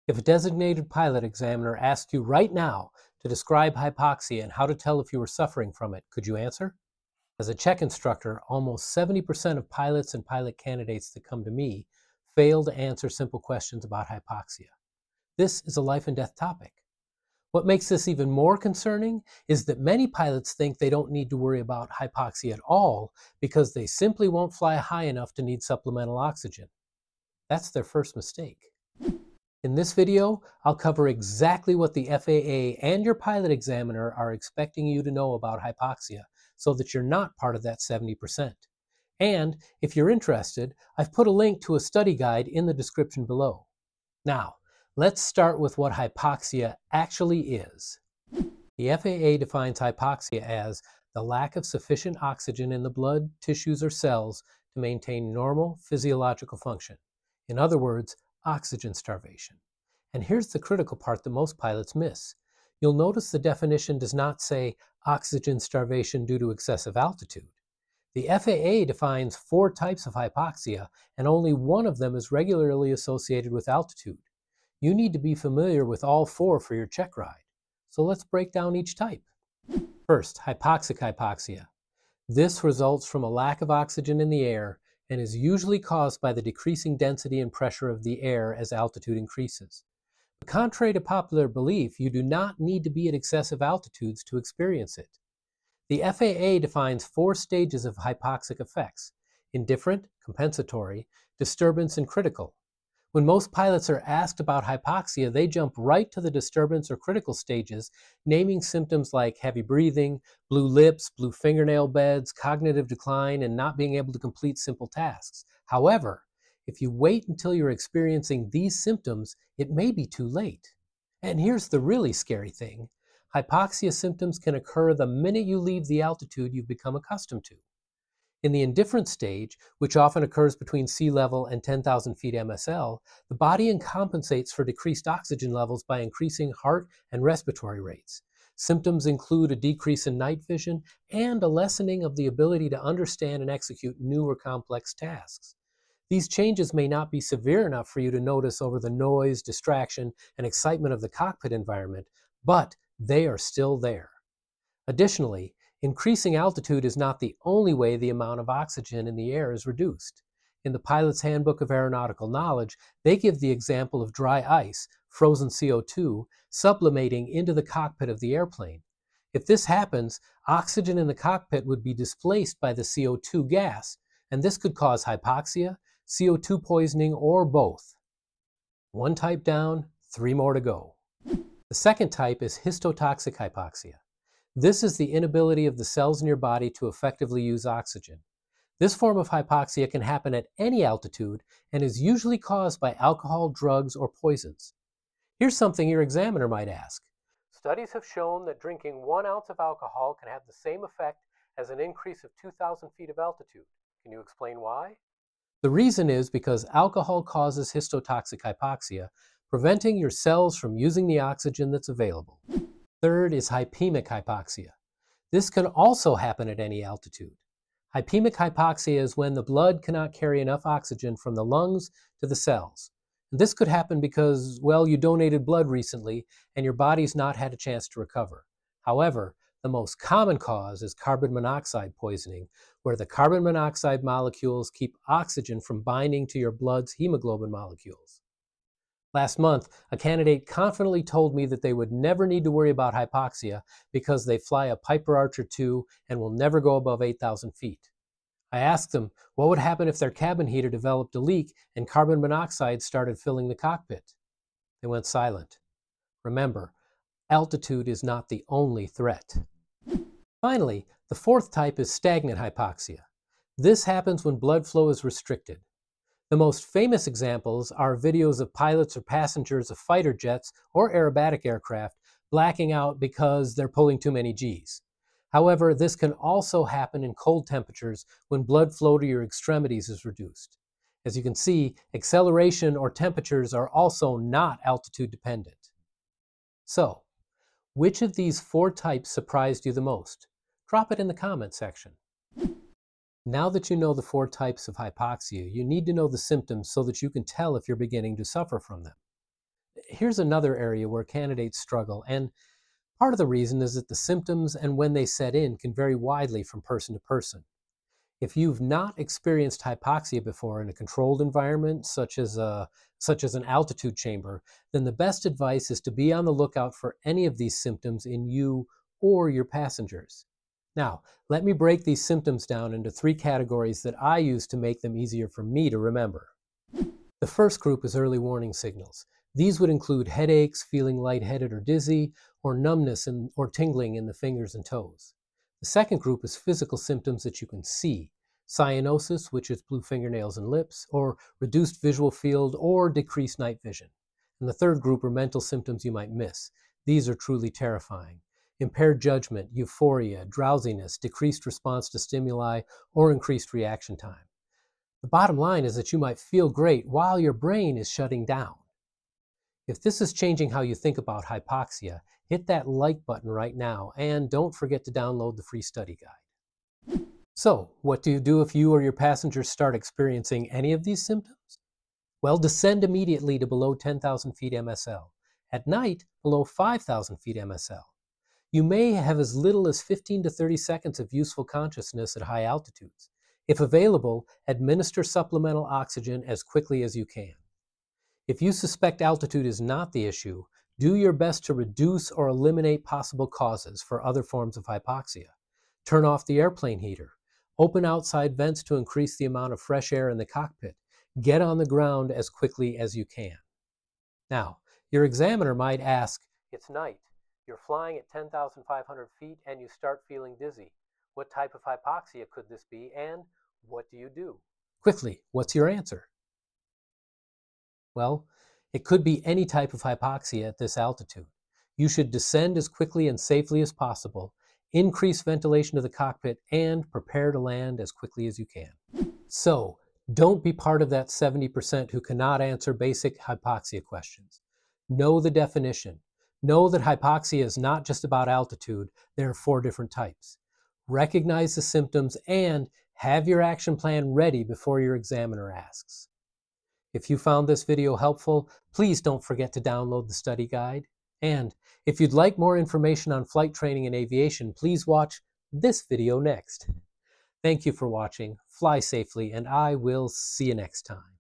If a designated pilot examiner asked you right now to describe hypoxia and how to tell if you were suffering from it, could you answer? As a check instructor, almost 70% of pilots and pilot candidates that come to me fail to answer simple questions about hypoxia. This is a life and death topic. What makes this even more concerning is that many pilots think they don't need to worry about hypoxia at all because they simply won't fly high enough to need supplemental oxygen. That's their first mistake. In this video, I'll cover exactly what the FAA and your pilot examiner are expecting you to know about hypoxia so that you're not part of that 70%. And if you're interested, I've put a link to a study guide in the description below. Now, let's start with what hypoxia actually is. The FAA defines hypoxia as the lack of sufficient oxygen in the blood, tissues, or cells to maintain normal physiological function. In other words, oxygen starvation. And here's the critical part that most pilots miss. You'll notice the definition does not say oxygen starvation due to excessive altitude. The FAA defines 4 types of hypoxia, and only one of them is regularly associated with altitude. You need to be familiar with all 4 for your check ride. So let's break down each type. First, hypoxic hypoxia. This results from a lack of oxygen in the air and is usually caused by the decreasing density and pressure of the air as altitude increases. But contrary to popular belief, you do not need to be at excessive altitudes to experience it. The FAA defines 4 stages of hypoxic effects: indifferent, compensatory, disturbance, and critical. When most pilots are asked about hypoxia, they jump right to the disturbance or critical stages, naming symptoms like heavy breathing, blue lips, blue fingernail beds, cognitive decline, and not being able to complete simple tasks. However, if you wait until you're experiencing these symptoms, it may be too late. And here's the really scary thing. Hypoxia symptoms can occur the minute you leave the altitude you've become accustomed to. In the indifferent stage, which often occurs between sea level and 10,000 feet MSL, the body compensates for decreased oxygen levels by increasing heart and respiratory rates. Symptoms include a decrease in night vision and a lessening of the ability to understand and execute new or complex tasks. These changes may not be severe enough for you to notice over the noise, distraction, and excitement of the cockpit environment, but they are still there. Additionally, increasing altitude is not the only way the amount of oxygen in the air is reduced. In the Pilot's Handbook of Aeronautical Knowledge, they give the example of dry ice, frozen CO2, sublimating into the cockpit of the airplane. If this happens, oxygen in the cockpit would be displaced by the CO2 gas, and this could cause hypoxia, CO2 poisoning, or both. 1 type down, 3 more to go. The second type is histotoxic hypoxia. This is the inability of the cells in your body to effectively use oxygen. This form of hypoxia can happen at any altitude and is usually caused by alcohol, drugs, or poisons. Here's something your examiner might ask. Studies have shown that drinking 1 ounce of alcohol can have the same effect as an increase of 2,000 feet of altitude. Can you explain why? The reason is because alcohol causes histotoxic hypoxia, preventing your cells from using the oxygen that's available. Third is hypemic hypoxia. This can also happen at any altitude. Hypemic hypoxia is when the blood cannot carry enough oxygen from the lungs to the cells. And this could happen because, well, you donated blood recently and your body's not had a chance to recover. However, the most common cause is carbon monoxide poisoning, where the carbon monoxide molecules keep oxygen from binding to your blood's hemoglobin molecules. Last month, a candidate confidently told me that they would never need to worry about hypoxia because they fly a Piper Archer II and will never go above 8,000 feet. I asked them what would happen if their cabin heater developed a leak and carbon monoxide started filling the cockpit. They went silent. Remember, altitude is not the only threat. Finally, the 4th type is stagnant hypoxia. This happens when blood flow is restricted. The most famous examples are videos of pilots or passengers of fighter jets or aerobatic aircraft blacking out because they're pulling too many Gs. However, this can also happen in cold temperatures when blood flow to your extremities is reduced. As you can see, acceleration or temperatures are also not altitude dependent. So, which of these 4 types surprised you the most? Drop it in the comment section. Now that you know the 4 types of hypoxia, you need to know the symptoms so that you can tell if you're beginning to suffer from them. Here's another area where candidates struggle, and part of the reason is that the symptoms and when they set in can vary widely from person to person. If you've not experienced hypoxia before in a controlled environment, such as an altitude chamber, then the best advice is to be on the lookout for any of these symptoms in you or your passengers. Now, let me break these symptoms down into three categories that I use to make them easier for me to remember. The first group is early warning signals. These would include headaches, feeling lightheaded or dizzy, or numbness or tingling in the fingers and toes. The second group is physical symptoms that you can see. Cyanosis, which is blue fingernails and lips, or reduced visual field or decreased night vision. And the third group are mental symptoms you might miss. These are truly terrifying. Impaired judgment, euphoria, drowsiness, decreased response to stimuli, or increased reaction time. The bottom line is that you might feel great while your brain is shutting down. If this is changing how you think about hypoxia, hit that like button right now and don't forget to download the free study guide. So, what do you do if you or your passengers start experiencing any of these symptoms? Well, descend immediately to below 10,000 feet MSL. At night, below 5,000 feet MSL. You may have as little as 15 to 30 seconds of useful consciousness at high altitudes. If available, administer supplemental oxygen as quickly as you can. If you suspect altitude is not the issue, do your best to reduce or eliminate possible causes for other forms of hypoxia. Turn off the airplane heater. Open outside vents to increase the amount of fresh air in the cockpit. Get on the ground as quickly as you can. Now, your examiner might ask, it's night. You're flying at 10,500 feet and you start feeling dizzy. What type of hypoxia could this be and what do you do? Quickly, what's your answer? Well, it could be any type of hypoxia at this altitude. You should descend as quickly and safely as possible, increase ventilation of the cockpit, and prepare to land as quickly as you can. So, don't be part of that 70% who cannot answer basic hypoxia questions. Know the definition. Know that hypoxia is not just about altitude. There are 4 different types. Recognize the symptoms and have your action plan ready before your examiner asks. If you found this video helpful, please don't forget to download the study guide. And if you'd like more information on flight training and aviation, please watch this video next. Thank you for watching, fly safely, and I will see you next time.